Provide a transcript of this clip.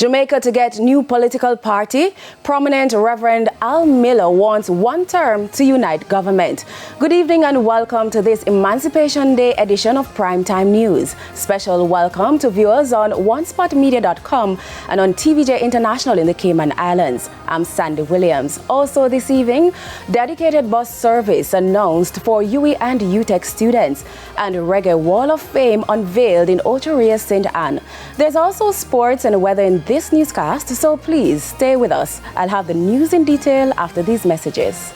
Jamaica to get new political party. Prominent Reverend Al Miller wants one term to unite government. Good evening and welcome to this Emancipation Day edition of Primetime News. Special welcome to viewers on onespotmedia.com and on TVJ International in the Cayman Islands. I'm Sandy Williams. Also this evening, dedicated bus service announced for UE and UTEC students and Reggae Wall of Fame unveiled in Ochoria, St. Anne. There's also sports and weather in this newscast, so please stay with us. I'll have the news in detail after these messages.